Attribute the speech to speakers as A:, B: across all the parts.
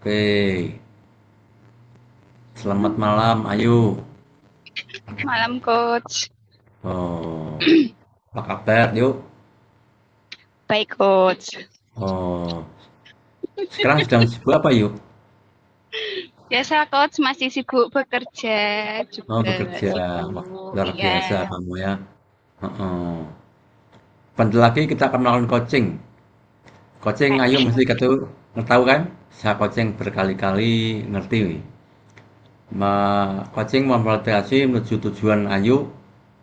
A: Oke, selamat malam Ayu.
B: Malam, Coach.
A: Oh, apa kabar yuk?
B: Baik, Coach.
A: Oh, sekarang sedang sibuk apa yuk?
B: Biasa, Coach, masih sibuk bekerja
A: Oh,
B: juga.
A: bekerja. Wah,
B: Sibuk,
A: luar
B: iya.
A: biasa kamu ya. Heeh. Bentar lagi kita akan melakukan coaching. Coaching Ayu mesti tahu kan? Saya coaching berkali-kali ngerti. Coaching memvalidasi menuju tujuan Ayu,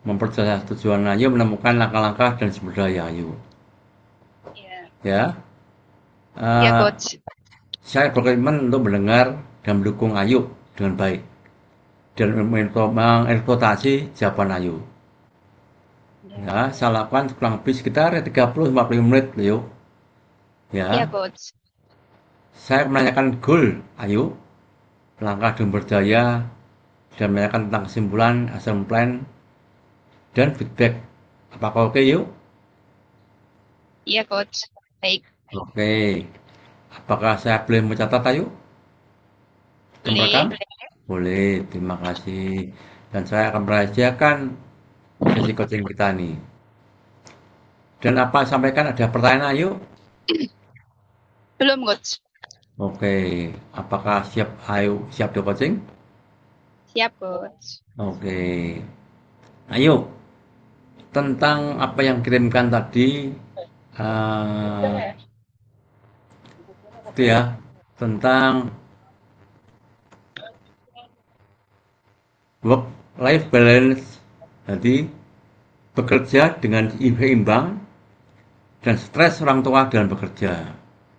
A: memperjelas tujuan Ayu, menemukan langkah-langkah dan sumber daya Ayu.
B: Iya,
A: Ya,
B: iya,
A: Eh,
B: Coach.
A: saya berkomitmen untuk mendengar dan mendukung Ayu dengan baik dan mengeksploitasi jawaban Ayu.
B: Iya,
A: Ya, saya lakukan kurang lebih sekitar 30-50 menit, yuk.
B: iya,
A: Ya,
B: Coach.
A: saya menanyakan goal Ayu, langkah dan berdaya, dan menanyakan tentang kesimpulan, action plan, dan feedback. Apakah oke, yuk?
B: Iya, Coach. Baik.
A: Oke. Apakah saya boleh mencatat, Ayu? Merekam?
B: Boleh.
A: Boleh, terima kasih. Dan saya akan merahasiakan sesi coaching kita nih. Dan apa sampaikan ada pertanyaan, Ayu?
B: Belum, Coach.
A: Oke, apakah siap? Ayo, siap di coaching?
B: Siap, Coach.
A: Oke, ayo tentang apa yang kirimkan tadi, eh, itu ya tentang work life balance. Jadi bekerja dengan seimbang dan stres orang tua dalam bekerja.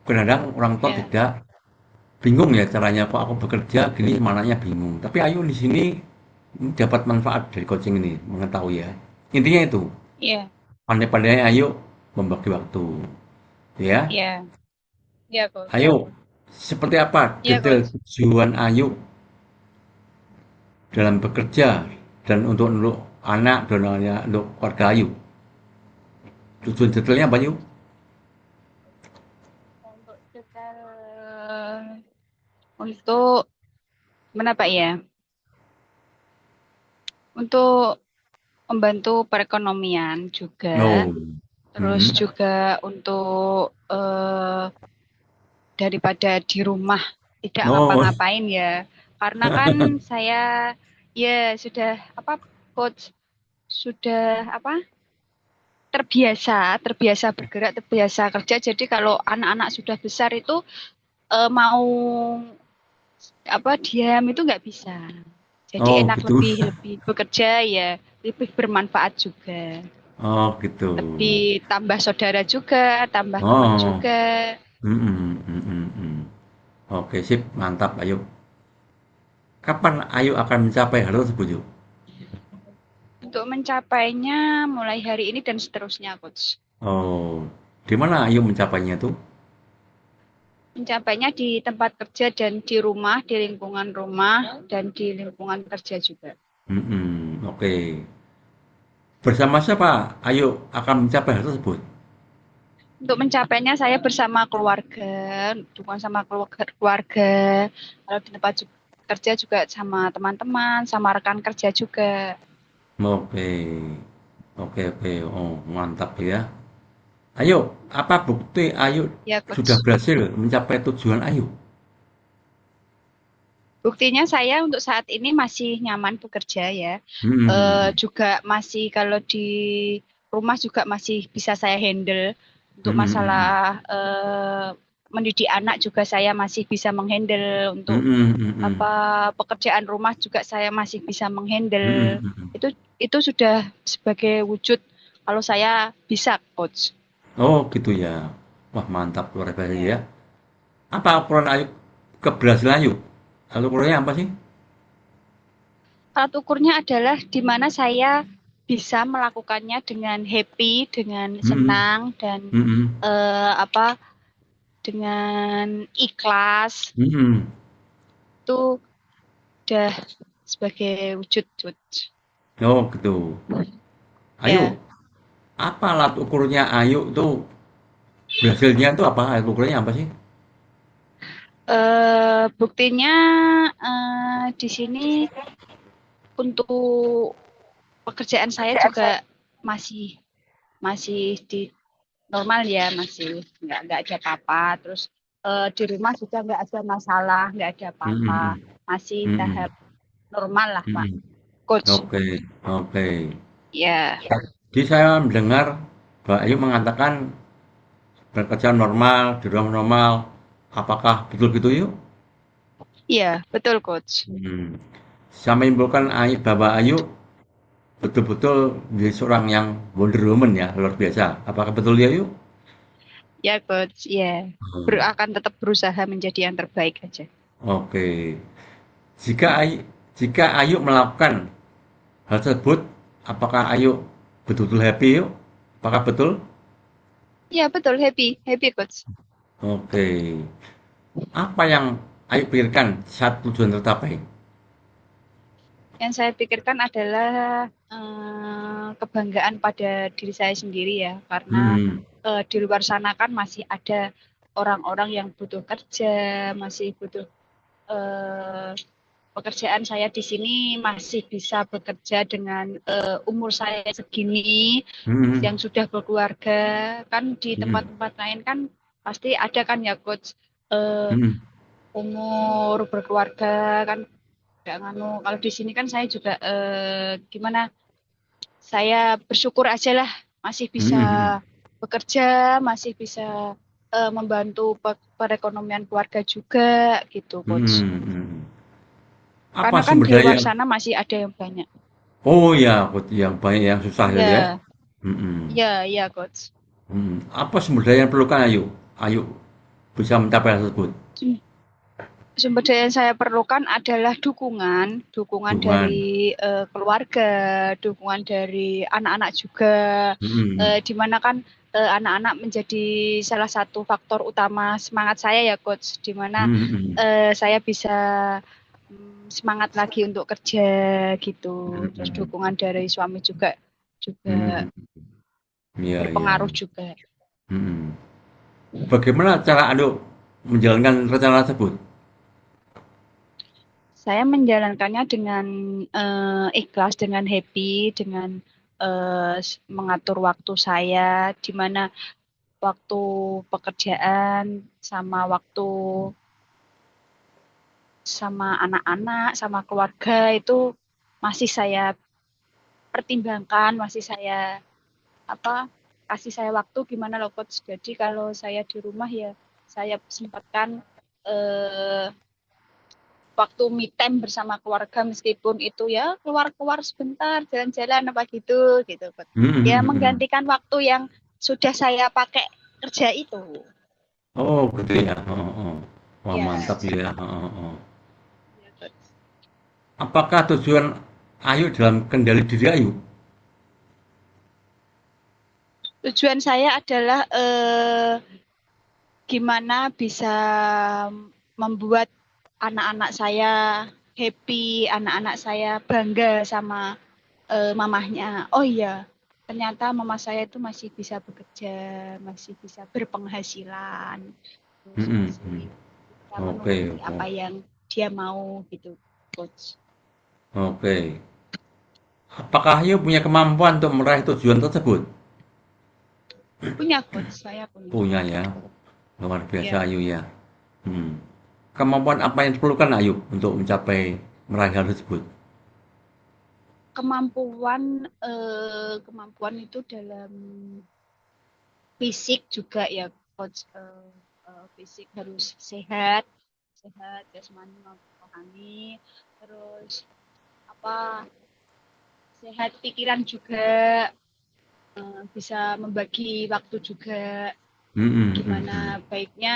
A: Kadang-kadang orang tua
B: Iya,
A: tidak bingung ya caranya kok aku bekerja gini mananya bingung. Tapi Ayu di sini dapat manfaat dari coaching ini, mengetahui ya. Intinya itu.
B: iya,
A: Pandai-pandai ayo membagi waktu, ya.
B: iya, iya, Coach.
A: Ayo, seperti apa
B: Iya,
A: detail
B: Coach.
A: tujuan Ayu dalam bekerja dan untuk anak dan untuk keluarga Ayu? Tujuan detailnya apa Ayu?
B: Untuk detail, untuk mana, Pak, ya? Untuk membantu perekonomian juga.
A: No.
B: Terus
A: Hmm.
B: juga untuk daripada di rumah tidak
A: No.
B: ngapa-ngapain ya. Karena kan saya ya sudah apa, coach, sudah apa, terbiasa bergerak, terbiasa kerja. Jadi kalau anak-anak sudah besar itu mau apa diam itu nggak bisa. Jadi
A: Oh,
B: enak
A: gitu.
B: lebih lebih bekerja ya, lebih bermanfaat juga.
A: Oh, gitu.
B: Lebih tambah saudara juga, tambah teman
A: Oh.
B: juga.
A: Hmm. Oke, sip, mantap Ayu. Kapan Ayu akan mencapai hal tersebut, Yu?
B: Untuk mencapainya mulai hari ini dan seterusnya, Coach.
A: Oh, di mana Ayu mencapainya tuh?
B: Mencapainya di tempat kerja dan di rumah, di lingkungan rumah, dan di lingkungan kerja juga.
A: Oke. Bersama siapa? Ayo akan mencapai hal tersebut.
B: Untuk mencapainya saya bersama keluarga, dukungan sama keluarga. Kalau di tempat kerja juga sama teman-teman, sama rekan kerja juga.
A: Oke, oke. Oh, mantap ya. Ayo, apa bukti Ayu
B: Ya,
A: sudah
B: Coach.
A: berhasil mencapai tujuan Ayu?
B: Buktinya saya untuk saat ini masih nyaman bekerja ya.
A: Hmm,
B: Juga masih kalau di rumah juga masih bisa saya handle. Untuk
A: hmm,
B: masalah mendidik anak juga saya masih bisa menghandle. Untuk
A: hmm.
B: apa pekerjaan rumah juga saya masih bisa menghandle.
A: Hmm.
B: Itu sudah sebagai wujud kalau saya bisa, coach.
A: Oh, gitu ya. Wah, mantap luar biasa ya.
B: Ya.
A: Apa ukuran Ayu keberhasilan Ayu? Lalu ukurannya apa sih?
B: Alat ukurnya adalah di mana saya bisa melakukannya dengan happy, dengan
A: Hmm,
B: senang dan
A: hmm,
B: apa dengan ikhlas
A: hmm.
B: itu udah sebagai wujud, wujud.
A: Oh, gitu. Ayo,
B: Ya.
A: apa alat ukurnya Ayu tuh berhasilnya tuh apa? Alat ukurnya apa sih?
B: Buktinya di sini untuk pekerjaan saya juga masih masih di normal ya, masih nggak ada apa-apa. Terus di rumah juga nggak ada masalah, nggak ada apa-apa,
A: Mhm,
B: masih
A: mhm,
B: tahap normal lah, Pak
A: mhm.
B: Coach.
A: Oke, oke.
B: Ya,
A: Jadi saya mendengar Mbak Ayu mengatakan bekerja normal, di ruang normal. Apakah betul gitu yuk?
B: iya betul Coach.
A: Saya menyimpulkan Bapak Ayu betul-betul menjadi seorang yang Wonder Woman ya, luar biasa. Apakah betul ya yuk?
B: Ya Coach, ya. Akan tetap berusaha menjadi yang terbaik aja.
A: Oke. Jika Ayu melakukan hal tersebut, apakah Ayu betul-betul happy yuk? Apakah betul?
B: Ya betul, happy, happy Coach.
A: Oke. Apa yang Ayu pikirkan saat tujuan tercapai?
B: Yang saya pikirkan adalah kebanggaan pada diri saya sendiri ya, karena
A: Hmm,
B: di luar sana kan masih ada orang-orang yang butuh kerja, masih butuh eh, pekerjaan. Saya di sini masih bisa bekerja dengan umur saya segini,
A: hmm,
B: yang sudah berkeluarga. Kan di
A: hmm,
B: tempat-tempat lain kan pasti ada kan ya coach, eh,
A: hmm,
B: umur berkeluarga kan nggak nganu. Kalau di sini kan saya juga gimana, saya bersyukur aja lah masih bisa
A: hmm, hmm,
B: bekerja, masih bisa membantu perekonomian keluarga juga gitu coach.
A: hmm, hmm. Apa
B: Karena kan
A: sumber
B: di luar
A: daya?
B: sana masih ada yang banyak.
A: Oh ya, yang banyak yang susah ya.
B: Ya,
A: Hmm,
B: ya, ya coach.
A: Apa sumber daya yang perlukan Ayu? Ayu bisa mencapai hal tersebut.
B: Sumber daya yang saya perlukan adalah dukungan, dukungan
A: Dukungan.
B: dari keluarga, dukungan dari anak-anak juga,
A: Hmm,
B: di mana kan anak-anak menjadi salah satu faktor utama semangat saya ya coach, di mana
A: hmm, hmm,
B: saya bisa semangat lagi untuk kerja gitu.
A: hmm,
B: Terus
A: hmm,
B: dukungan dari suami juga
A: hmm,
B: juga
A: hmm. Iya, iya.
B: berpengaruh juga.
A: Hmm. Bagaimana cara Anda menjalankan rencana tersebut?
B: Saya menjalankannya dengan ikhlas, dengan happy, dengan mengatur waktu saya, di mana waktu pekerjaan sama waktu sama anak-anak, sama keluarga itu masih saya pertimbangkan, masih saya apa kasih saya waktu gimana loh coach. Jadi kalau saya di rumah ya saya sempatkan eh, waktu me time bersama keluarga meskipun itu ya keluar-keluar sebentar jalan-jalan apa gitu gitu
A: Hmm,
B: ya
A: hmm, hmm.
B: menggantikan waktu yang sudah saya pakai kerja itu
A: Oh, gitu ya. Oh, oh. Wah,
B: ya
A: mantap ya. Oh, oh, oh.
B: ya coach.
A: Apakah tujuan Ayu dalam kendali diri Ayu?
B: Tujuan saya adalah gimana bisa membuat anak-anak saya happy, anak-anak saya bangga sama mamahnya. Oh iya, ternyata mama saya itu masih bisa bekerja, masih bisa berpenghasilan,
A: Hmm,
B: terus
A: hmm, hmm.
B: masih bisa
A: Oke,
B: menuruti
A: oke.
B: apa yang dia mau gitu, coach.
A: Oke. Apakah Ayu punya kemampuan untuk meraih tujuan tersebut?
B: Punya coach, saya punya.
A: Punya ya. Luar biasa
B: Ya,
A: Ayu ya. Hmm. Kemampuan apa yang diperlukan Ayu untuk mencapai meraih hal tersebut?
B: kemampuan kemampuan itu dalam fisik juga ya, coach. Fisik harus sehat, sehat jasmani maupun rohani. Terus apa sehat pikiran juga, bisa membagi waktu juga
A: Hmm, hmm, hmm,
B: gimana
A: hmm.
B: baiknya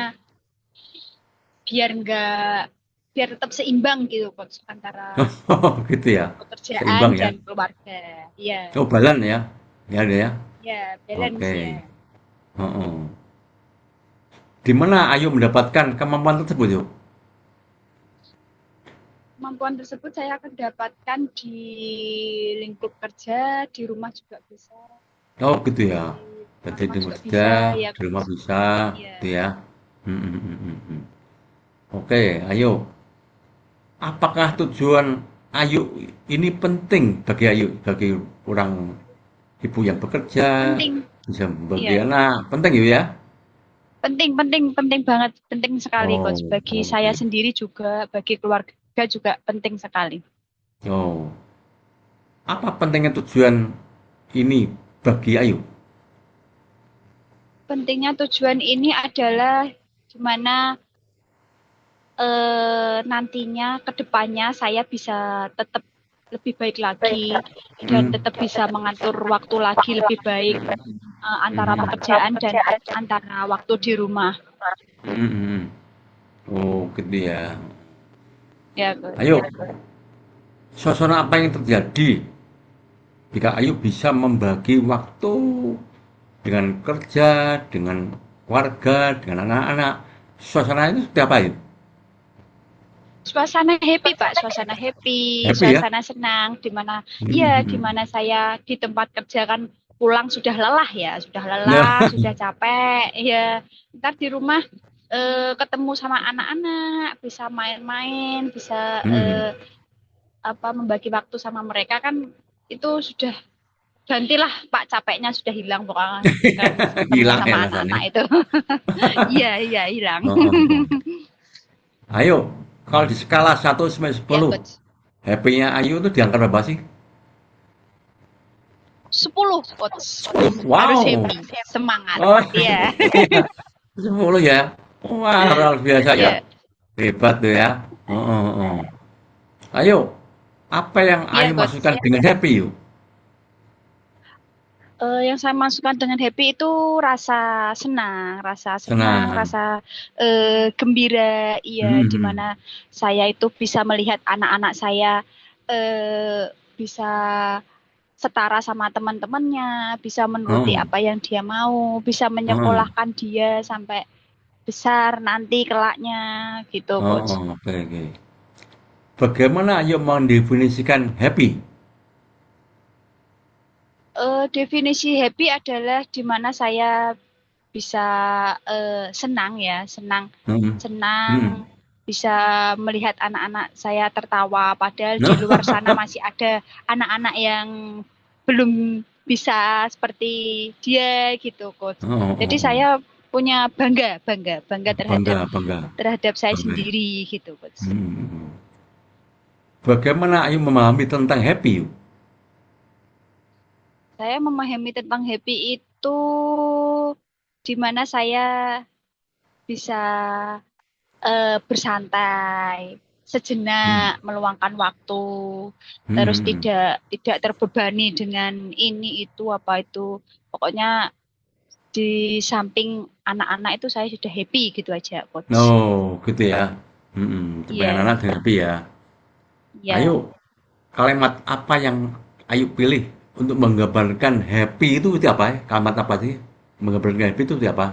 B: biar enggak biar tetap seimbang gitu coach antara
A: Oh, gitu ya.
B: pekerjaan
A: Seimbang ya.
B: dan keluarga. Iya,
A: Oh, balan ya. Ya ada ya.
B: ya balance
A: Oke.
B: ya.
A: Oh, oh. Di mana Ayu mendapatkan kemampuan tersebut yuk?
B: Kemampuan tersebut saya akan dapatkan di lingkup kerja, di rumah juga bisa,
A: Oh, gitu ya.
B: di
A: Berarti
B: rumah
A: di
B: juga
A: kerja,
B: bisa ya
A: di rumah
B: coach.
A: bisa, gitu
B: Iya,
A: ya. Hmm, hmm, hmm, hmm, hmm. Oke, ayo. Apakah tujuan Ayu ini penting bagi Ayu, bagi orang ibu yang bekerja,
B: Penting,
A: bisa bagi
B: iya.
A: anak, penting yuk ya?
B: Penting, penting, penting banget, penting sekali, Coach.
A: Oh,
B: Bagi saya
A: oke.
B: sendiri juga, bagi keluarga juga penting sekali.
A: Oh, apa pentingnya tujuan ini bagi Ayu?
B: Pentingnya tujuan ini adalah gimana nantinya ke depannya saya bisa tetap lebih baik lagi dan
A: Hmm,
B: tetap bisa mengatur waktu lagi lebih baik antara
A: hmm,
B: pekerjaan dan antara waktu di rumah.
A: hmm, hmm. Oh, gitu ya.
B: Ya, Coach.
A: Ayo, suasana apa yang terjadi jika Ayu bisa membagi waktu dengan kerja, dengan keluarga, dengan anak-anak? Suasana itu seperti apa itu?
B: Suasana happy, Pak. Suasana happy,
A: Happy ya?
B: suasana senang, di mana ya, di
A: Hmm.
B: mana saya di tempat kerja kan pulang sudah lelah ya, sudah
A: Nah,
B: lelah, sudah capek, ya. Ntar di rumah ketemu sama anak-anak, bisa main-main, bisa
A: hmm.
B: apa membagi waktu sama mereka kan itu sudah gantilah Pak capeknya sudah hilang pokoknya kan ketemu
A: Hilang ya
B: sama
A: rasanya.
B: anak-anak itu. Iya, iya hilang.
A: Oh, oh, oh. Ayo, kalau di skala 1 sampai 10,
B: Ya, coach.
A: happy-nya Ayu itu di angka berapa sih?
B: 10 coach. Harus
A: Wow.
B: happy, semangat.
A: Oh,
B: Iya.
A: iya. 10 ya. Wah, luar biasa ya.
B: Iya.
A: Hebat tuh ya. Oh, oh, oh. Ayo, apa yang
B: Iya,
A: Ayu
B: coach.
A: maksudkan dengan happy yuk?
B: Yang saya masukkan dengan happy itu rasa senang,
A: Senang.
B: rasa gembira, iya, di
A: Hmm.
B: mana saya itu bisa melihat anak-anak saya eh, bisa setara sama teman-temannya, bisa menuruti
A: Oh,
B: apa yang dia mau, bisa
A: oh,
B: menyekolahkan dia sampai besar nanti kelaknya, gitu,
A: oh,
B: Coach.
A: oh, oke, oke. Bagaimana Ayu mendefinisikan happy?
B: Definisi happy adalah di mana saya bisa senang ya, senang,
A: Hmm.
B: senang,
A: Hmm.
B: bisa melihat anak-anak saya tertawa, padahal di luar sana masih ada anak-anak yang belum bisa seperti dia gitu, Coach.
A: Oh, oh,
B: Jadi
A: oh.
B: saya punya bangga, bangga, bangga terhadap
A: Bangga, bangga,
B: terhadap saya
A: bangga ya.
B: sendiri gitu, Coach.
A: Hmm. Bagaimana Ayu memahami tentang happy yuk?
B: Saya memahami tentang happy itu di mana saya bisa bersantai
A: Hmm.
B: sejenak, meluangkan waktu, terus
A: Hmm.
B: tidak tidak terbebani dengan ini itu apa itu. Pokoknya di samping anak-anak itu saya sudah happy gitu aja, coach.
A: Oh, gitu ya. Hmm. Supaya
B: Iya,
A: anak happy ya. Ayo,
B: iya.
A: kalimat apa yang Ayu pilih untuk menggambarkan happy itu apa ya? Kalimat apa sih? Menggambarkan happy itu apa?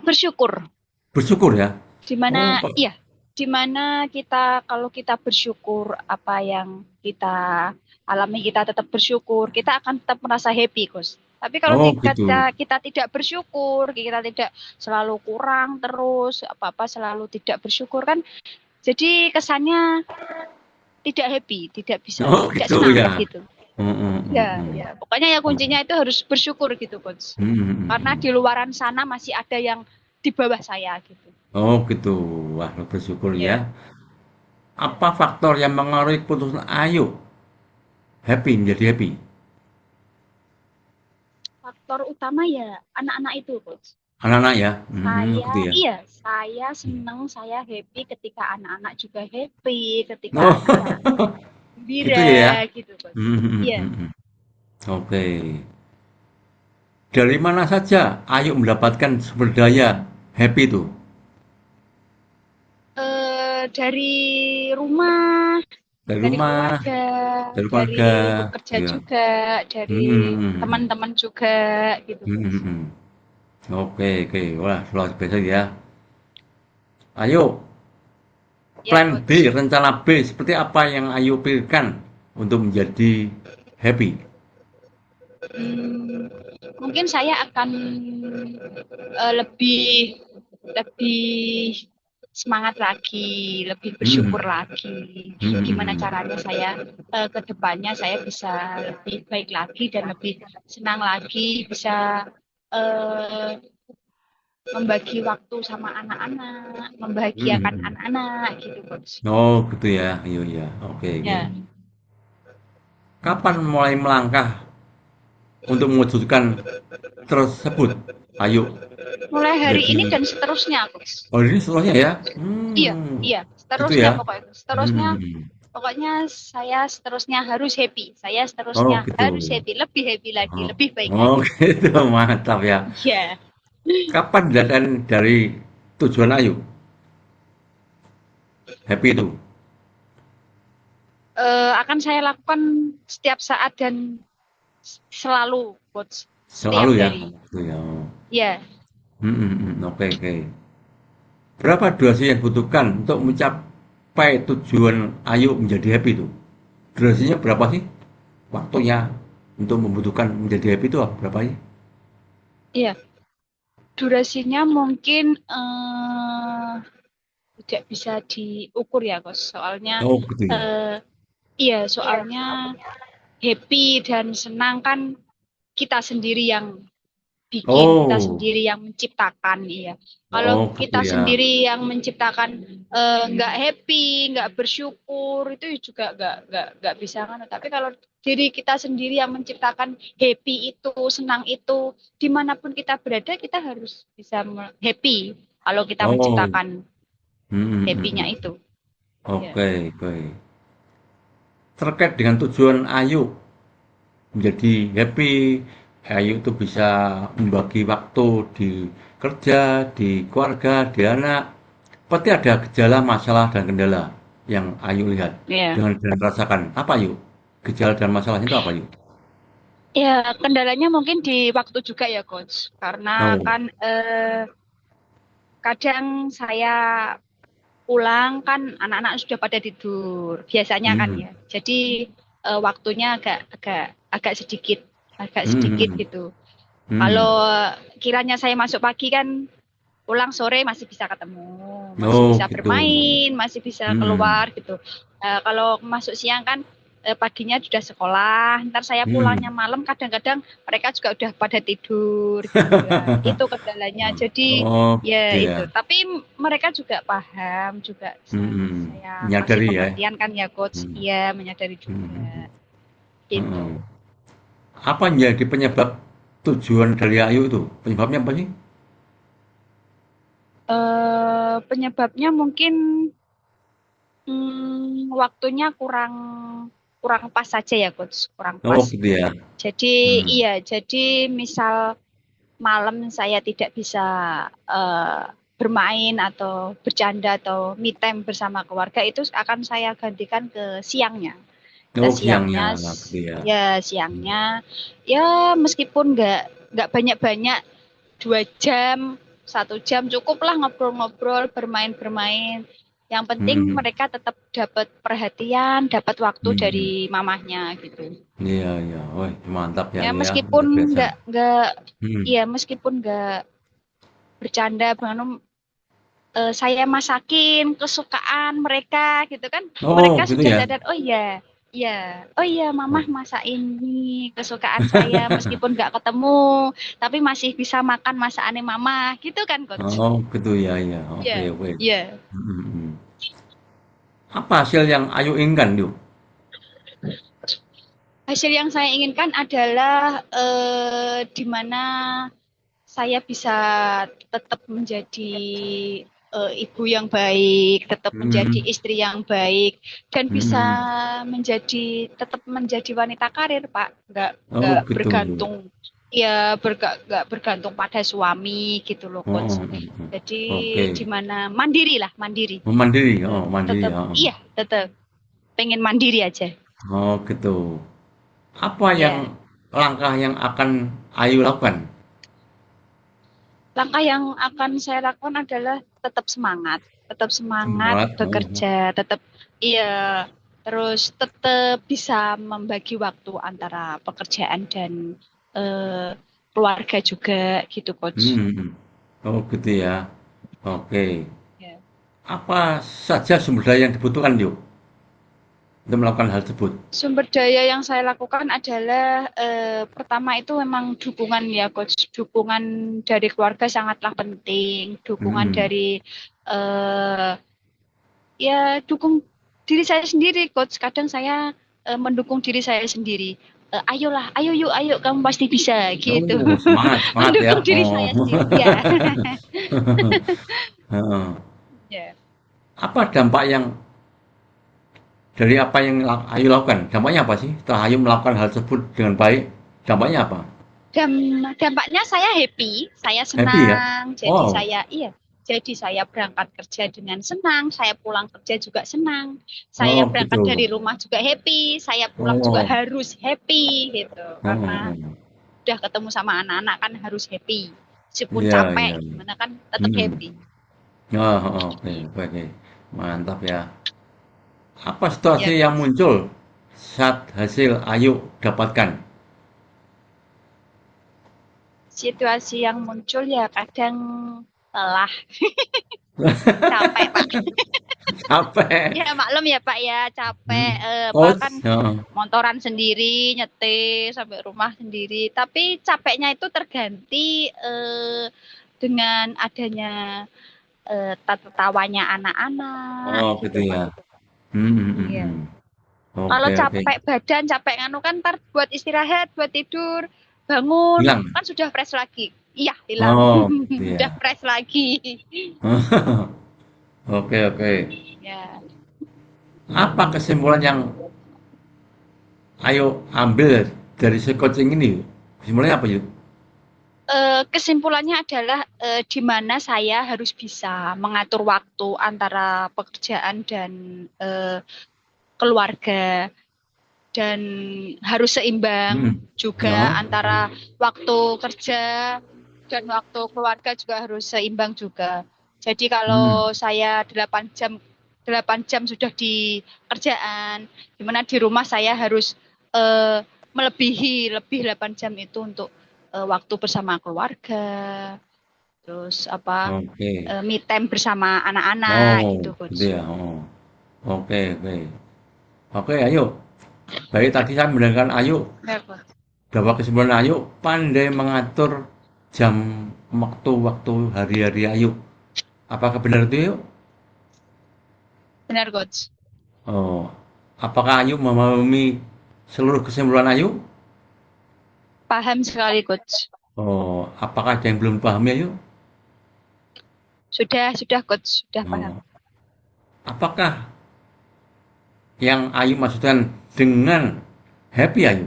B: Bersyukur.
A: Bersyukur ya.
B: Di mana
A: Oh, kok.
B: iya, di mana kita kalau kita bersyukur apa yang kita alami kita tetap bersyukur, kita akan tetap merasa happy, Gus. Tapi kalau
A: Oh,
B: kita,
A: gitu.
B: kita tidak bersyukur, kita tidak selalu kurang terus, apa-apa selalu tidak bersyukur kan, jadi kesannya tidak happy, tidak bisa,
A: Oh,
B: tidak
A: gitu
B: senang
A: ya.
B: gitu.
A: Hmm, hmm, hmm,
B: Ya,
A: hmm.
B: ya. Pokoknya ya kuncinya itu harus bersyukur gitu, Coach.
A: Hmm, hmm, hmm,
B: Karena
A: hmm.
B: di luaran sana masih ada yang di bawah saya gitu.
A: Oh, gitu. Wah, bersyukur ya.
B: Ya.
A: Apa faktor yang mengaruhi keputusan Ayu happy menjadi happy?
B: Faktor utama ya anak-anak itu, Coach.
A: Anak-anak ya.
B: Saya,
A: Gitu ya.
B: iya, saya senang, saya happy ketika anak-anak juga happy, ketika
A: Oh,
B: anak-anak
A: gitu ya.
B: gembira, gitu, Coach.
A: Hmm, hmm, hmm,
B: Iya,
A: hmm, hmm. Oke. Dari mana saja Ayu mendapatkan sumber daya happy itu?
B: dari rumah,
A: Dari
B: dari
A: rumah,
B: keluarga,
A: dari keluarga,
B: dari bekerja
A: ya.
B: juga,
A: Hmm,
B: dari
A: hmm, hmm, hmm.
B: teman-teman juga, gitu,
A: Hmm, hmm,
B: Coach.
A: hmm. Oke, oke. Wah, luar biasa ya. Ayo,
B: Ya,
A: plan B,
B: Coach.
A: rencana B, seperti apa yang Ayu pikirkan untuk menjadi happy?
B: Hmm, mungkin saya akan lebih lebih semangat lagi, lebih bersyukur
A: Hmm.
B: lagi.
A: Hmm.
B: Gimana
A: Hmm.
B: caranya saya ke depannya saya bisa lebih baik lagi dan lebih senang lagi, bisa eh, membagi waktu sama anak-anak,
A: Hmm.
B: membahagiakan
A: Hmm.
B: anak-anak gitu, Coach.
A: Oh, gitu ya. Iya, iya. Oke, oke.
B: Ya,
A: Kapan mulai melangkah untuk mewujudkan tersebut? Ayo,
B: mulai hari ini
A: jadi
B: dan seterusnya, Coach.
A: oh ini setelahnya ya?
B: Iya,
A: Hmm,
B: iya,
A: gitu
B: seterusnya
A: ya?
B: pokoknya. Seterusnya,
A: Hmm.
B: pokoknya saya seterusnya harus happy. Saya
A: Oh,
B: seterusnya
A: gitu.
B: harus happy, lebih happy lagi,
A: Oh,
B: lebih baik
A: oh
B: lagi.
A: gitu, mantap ya.
B: Iya.
A: Kapan dilihatkan dari tujuan Ayu? Happy itu?
B: Akan saya lakukan setiap saat dan selalu, Coach. Setiap
A: Selalu ya?
B: hari.
A: Gitu ya.
B: Ya,
A: Oke, oke. Berapa durasi yang dibutuhkan untuk mencapai tujuan Ayu menjadi happy itu? Durasinya berapa sih? Waktunya untuk membutuhkan menjadi happy itu berapa sih?
B: iya. Durasinya mungkin tidak bisa diukur ya, Coach. Soalnya,
A: Oh, gitu ya.
B: eh, iya, soalnya happy dan senang kan kita sendiri yang bikin, kita
A: Oh,
B: sendiri yang menciptakan, iya. Kalau
A: oh gitu
B: kita
A: ya.
B: sendiri yang menciptakan nggak happy, nggak bersyukur, itu juga nggak bisa kan. Tapi kalau diri kita sendiri yang menciptakan happy itu, senang itu, dimanapun kita berada, kita harus bisa happy kalau kita
A: Oh,
B: menciptakan happy-nya
A: hmm.
B: itu. Ya.
A: Oke, oke. Terkait dengan tujuan Ayu menjadi happy, Ayu itu bisa membagi waktu di kerja, di keluarga, di anak. Pasti ada gejala, masalah, dan kendala yang Ayu lihat
B: Ya.
A: dengan dan rasakan. Apa Ayu? Gejala dan masalahnya itu apa Ayu?
B: Ya, kendalanya mungkin di waktu juga ya, Coach. Karena
A: Oh,
B: kan kadang saya pulang kan anak-anak sudah pada tidur biasanya kan
A: hmm.
B: ya. Jadi waktunya agak agak agak sedikit
A: Hmm.
B: gitu.
A: Hmm.
B: Kalau kiranya saya masuk pagi kan pulang sore masih bisa ketemu, masih
A: Oh,
B: bisa
A: gitu.
B: bermain, masih bisa
A: Hmm.
B: keluar gitu. Kalau masuk siang kan paginya sudah sekolah, ntar saya pulangnya
A: Hmm.
B: malam kadang-kadang mereka juga udah pada tidur gitu ya. Itu kendalanya. Jadi
A: Oh, gitu
B: ya
A: ya.
B: itu. Tapi mereka juga paham, juga
A: Hmm.
B: saya kasih
A: Menyadari ya.
B: pengertian kan ya coach.
A: Hmm.
B: Iya menyadari juga.
A: Hmm.
B: Itu.
A: Hmm. Apa yang jadi penyebab tujuan dari Ayu itu? Penyebabnya apa sih?
B: Penyebabnya mungkin waktunya kurang kurang pas saja ya coach, kurang
A: Oh,
B: pas.
A: gitu ya.
B: Jadi
A: Hmm.
B: iya, jadi misal malam saya tidak bisa eh, bermain atau bercanda atau me time bersama keluarga itu akan saya gantikan ke siangnya. Ke
A: Oh, siangnya,
B: siangnya,
A: gitu ya.
B: ya siangnya, ya meskipun nggak banyak-banyak 2 jam, 1 jam cukuplah ngobrol-ngobrol, bermain-bermain. Yang penting
A: Hmm.
B: mereka tetap dapat perhatian, dapat waktu dari
A: Hmm.
B: mamahnya gitu.
A: Iya, iya. Wah, mantap ya,
B: Ya
A: Ayu ya.
B: meskipun
A: Luar biasa.
B: nggak,
A: Hmm.
B: ya meskipun nggak bercanda, Bang, saya masakin kesukaan mereka gitu kan,
A: Oh,
B: mereka
A: gitu
B: sudah
A: ya.
B: sadar, oh iya, iya, oh iya,
A: Oh,
B: mamah masak ini kesukaan saya, meskipun nggak ketemu, tapi masih bisa makan masakannya mama, gitu kan, coach?
A: oh, gitu ya, ya. Oke,
B: Iya,
A: oke.
B: iya.
A: Hmm. Apa hasil yang Ayu inginkan, yuk?
B: Hasil yang saya inginkan adalah di mana saya bisa tetap menjadi ibu yang baik, tetap menjadi
A: Hmm.
B: istri yang baik, dan bisa
A: Hmm.
B: tetap menjadi wanita karir, Pak.
A: Oh,
B: Nggak
A: gitu.
B: bergantung, ya nggak bergantung pada suami gitu loh,
A: Oh,
B: coach.
A: oh, oh, oh.
B: Jadi
A: Oke.
B: di mana mandiri lah, mandiri.
A: Oh, mandiri. Oh, mandiri.
B: Tetap,
A: Oh,
B: iya, tetap pengen mandiri aja.
A: oh, gitu. Apa yang
B: Ya.
A: langkah yang akan Ayu lakukan?
B: Langkah yang akan saya lakukan adalah tetap semangat
A: Semangat. Oh,
B: bekerja, tetap iya, terus tetap bisa membagi waktu antara pekerjaan dan eh, keluarga juga gitu, coach.
A: hmm. Oh, gitu ya. Oke.
B: Ya.
A: Apa saja sumber daya yang dibutuhkan, yuk, untuk melakukan hal tersebut?
B: Sumber daya yang saya lakukan adalah pertama itu memang dukungan ya coach, dukungan dari keluarga sangatlah penting, dukungan
A: Hmm.
B: dari eh, ya dukung diri saya sendiri coach. Kadang saya mendukung diri saya sendiri. Ayolah, ayo yuk, ayo kamu pasti bisa gitu.
A: Oh, semangat, semangat ya.
B: Mendukung diri
A: Oh.
B: saya sendiri ya.
A: Heeh.
B: Ya.
A: Apa dampak yang dari apa yang Ayu lakukan? Dampaknya apa sih? Setelah Ayu melakukan hal tersebut dengan baik, dampaknya apa?
B: Dampaknya saya happy, saya
A: Happy ya?
B: senang.
A: Wow.
B: Jadi saya berangkat kerja dengan senang, saya pulang kerja juga senang.
A: Oh,
B: Saya berangkat
A: gitu.
B: dari rumah juga happy, saya pulang juga
A: Oh.
B: harus happy gitu.
A: Oh, oh,
B: Karena
A: oh.
B: udah ketemu sama anak-anak kan harus happy. Meskipun
A: Iya, iya.
B: capek gimana kan tetap
A: Hmm.
B: happy.
A: Oh, oh, oke, oke, oke. Mantap ya. Apa
B: Ya,
A: situasi yang
B: coach.
A: muncul saat hasil Ayu dapatkan?
B: Situasi yang muncul ya kadang lelah, capek, Pak.
A: Capek.
B: Ya maklum ya Pak ya, capek.
A: Hmm.
B: Apa
A: Oh,
B: kan
A: oh.
B: motoran sendiri, nyetir sampai rumah sendiri. Tapi capeknya itu terganti dengan adanya tertawanya anak-anak
A: Oh, gitu
B: gitu
A: ya.
B: Pak.
A: Hmm, hmm, hmm,
B: Iya.
A: hmm.
B: Kalau
A: Oke, oke.
B: capek badan, capek nganu kan ntar buat istirahat, buat tidur, bangun,
A: Hilang.
B: kan sudah fresh lagi. Iya, hilang.
A: Oh, gitu
B: Udah
A: ya.
B: fresh lagi.
A: Oke, oke.
B: Ya.
A: Apa kesimpulan yang Ayo ambil dari si coaching ini? Kesimpulannya apa, yuk?
B: Kesimpulannya adalah di mana saya harus bisa mengatur waktu antara pekerjaan dan eh, keluarga dan harus seimbang
A: Hmm.
B: juga
A: No.
B: antara waktu kerja dan waktu keluarga juga harus seimbang juga. Jadi
A: Hmm.
B: kalau saya 8 jam sudah di kerjaan, di mana di rumah saya harus eh, melebihi lebih 8 jam itu untuk waktu bersama keluarga, terus apa
A: Oke.
B: me time bersama anak-anak
A: Oh,
B: gitu,
A: gitu
B: coach.
A: ya. Oh. Oke, oke. Oke, ayo. Baik, tadi saya mendengarkan Ayu,
B: Ya, coach.
A: bahwa kesimpulan Ayu pandai mengatur jam waktu-waktu hari-hari Ayu. Apakah benar itu, yuk?
B: Benar, coach.
A: Oh. Apakah Ayu memahami seluruh kesimpulan Ayu?
B: Paham sekali, coach.
A: Oh, apakah ada yang belum paham, Ayu?
B: Sudah, coach, sudah paham.
A: Oh. Apakah yang Ayu maksudkan dengan happy, Ayu?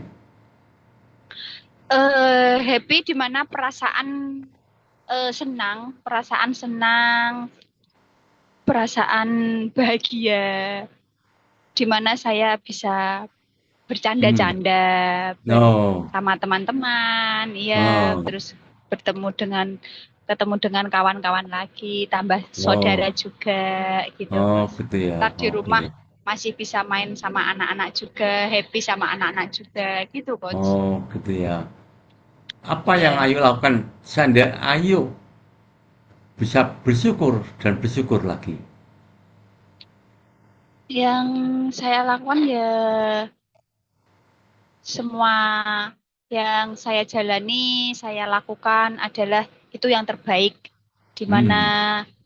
B: Happy di mana perasaan senang, perasaan bahagia, di mana saya bisa
A: Hmm.
B: bercanda-canda
A: No.
B: sama teman-teman, ya,
A: Oh.
B: terus bertemu dengan ketemu dengan kawan-kawan lagi, tambah saudara
A: Oh.
B: juga gitu,
A: Oh,
B: Mas.
A: gitu ya.
B: Ntar di
A: Oke.
B: rumah masih bisa main sama anak-anak juga, happy sama anak-anak juga, gitu, Coach.
A: Oh, gitu ya. Apa yang
B: Ya.
A: Ayu lakukan? Seandainya Ayu bisa bersyukur dan bersyukur lagi.
B: Yang saya lakukan ya semua yang saya jalani, saya lakukan adalah itu yang terbaik, di mana
A: Hmm.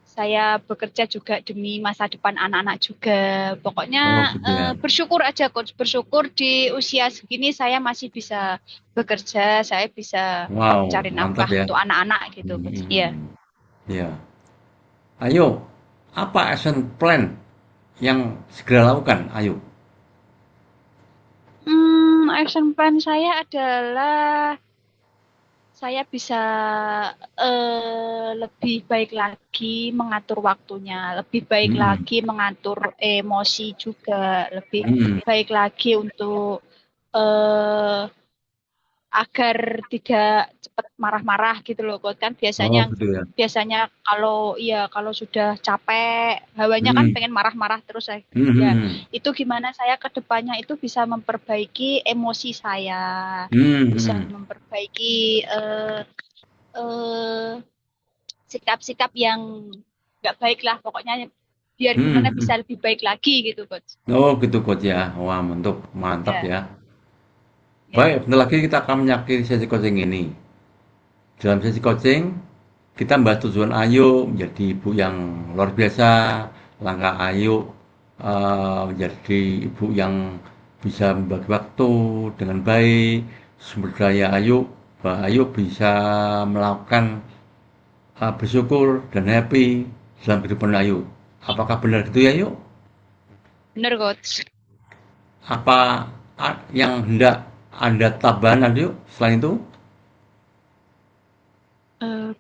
B: saya bekerja juga demi masa depan anak-anak juga. Pokoknya
A: Oh, gitu ya.
B: bersyukur aja, Coach. Bersyukur di usia segini saya masih bisa bekerja, saya bisa
A: Wow,
B: cari
A: mantap
B: nafkah
A: ya.
B: untuk anak-anak gitu, Coach. Iya.
A: Hmm. Ya. Ayo, apa action plan yang segera lakukan? Ayo.
B: Action plan saya adalah saya bisa lebih baik lagi mengatur waktunya, lebih baik
A: Hmm.
B: lagi mengatur emosi juga, lebih
A: Hmm.
B: baik lagi untuk eh, agar tidak cepat marah-marah gitu loh, Coach. Kan
A: Oh,
B: biasanya
A: gitu ya.
B: biasanya kalau sudah capek, hawanya kan
A: Hmm.
B: pengen marah-marah terus ya.
A: Hmm.
B: Ya,
A: Hmm.
B: itu gimana saya ke depannya itu bisa memperbaiki emosi saya,
A: Hmm.
B: bisa
A: Hmm.
B: memperbaiki eh, sikap-sikap yang nggak baik lah pokoknya biar
A: Hmm,
B: gimana
A: hmm.
B: bisa lebih baik lagi gitu coach.
A: Oh gitu coach ya. Wah mantap, mantap
B: Ya,
A: ya.
B: ya.
A: Baik, bentar lagi kita akan menyakhiri sesi coaching ini. Dalam sesi coaching, kita membahas tujuan Ayu menjadi ibu yang luar biasa, langkah Ayu menjadi ibu yang bisa membagi waktu dengan baik, sumber daya Ayu, bahwa Ayu bisa melakukan bersyukur dan happy dalam kehidupan Ayu. Apakah benar gitu ya, Ayu?
B: Bener coach.
A: Apa yang hendak Anda tambahkan, Ayu, selain itu?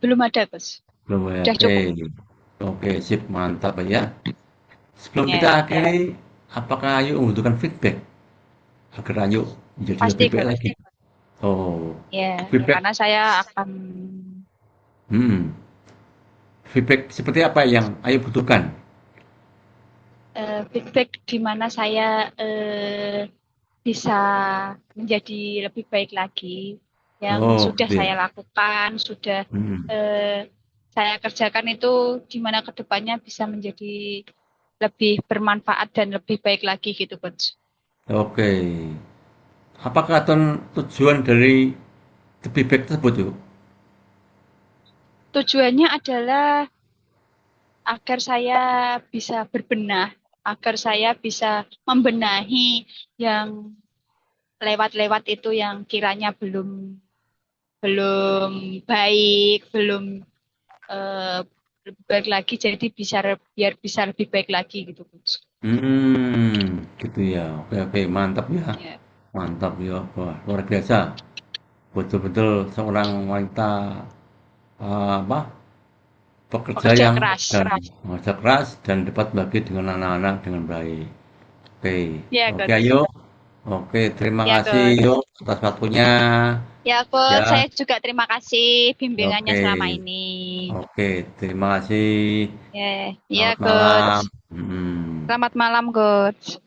B: Belum ada coach.
A: Belum ya,
B: Udah
A: oke.
B: cukup.
A: Oke, sip, mantap ya. Sebelum kita
B: Ya,
A: akhiri, apakah Ayu membutuhkan feedback agar Ayu menjadi lebih
B: pasti
A: baik
B: coach.
A: lagi? Oh,
B: Ya,
A: feedback.
B: karena saya akan
A: Hmm, feedback seperti apa yang Ayu butuhkan?
B: feedback di mana saya bisa menjadi lebih baik lagi. Yang
A: Oh,
B: sudah
A: gitu ya.
B: saya lakukan, sudah
A: Hmm,
B: eh, saya kerjakan itu di mana kedepannya bisa menjadi lebih bermanfaat dan lebih baik lagi gitu coach.
A: oke. Apakah tujuan dari feedback tersebut, Yuk?
B: Tujuannya adalah agar saya bisa berbenah, agar saya bisa membenahi yang lewat-lewat itu yang kiranya belum belum baik, belum eh, lebih baik lagi, jadi bisa biar bisa lebih baik lagi gitu, Coach.
A: Gitu ya. Oke, oke, mantap ya.
B: Ya.
A: Mantap ya. Wah, luar biasa. Betul-betul seorang wanita apa? Pekerja
B: Pekerja
A: yang
B: keras.
A: dan bekerja keras dan dapat bagi dengan anak-anak dengan baik. Oke,
B: Ya,
A: oke
B: Coach.
A: ayo. Oke, terima
B: Ya,
A: kasih
B: Coach.
A: yuk atas waktunya.
B: Ya, Coach.
A: Ya,
B: Saya juga terima kasih bimbingannya
A: oke,
B: selama ini.
A: oke, terima kasih.
B: Ya, ya,
A: Selamat malam.
B: Coach.
A: Hmm.
B: Selamat malam, Coach.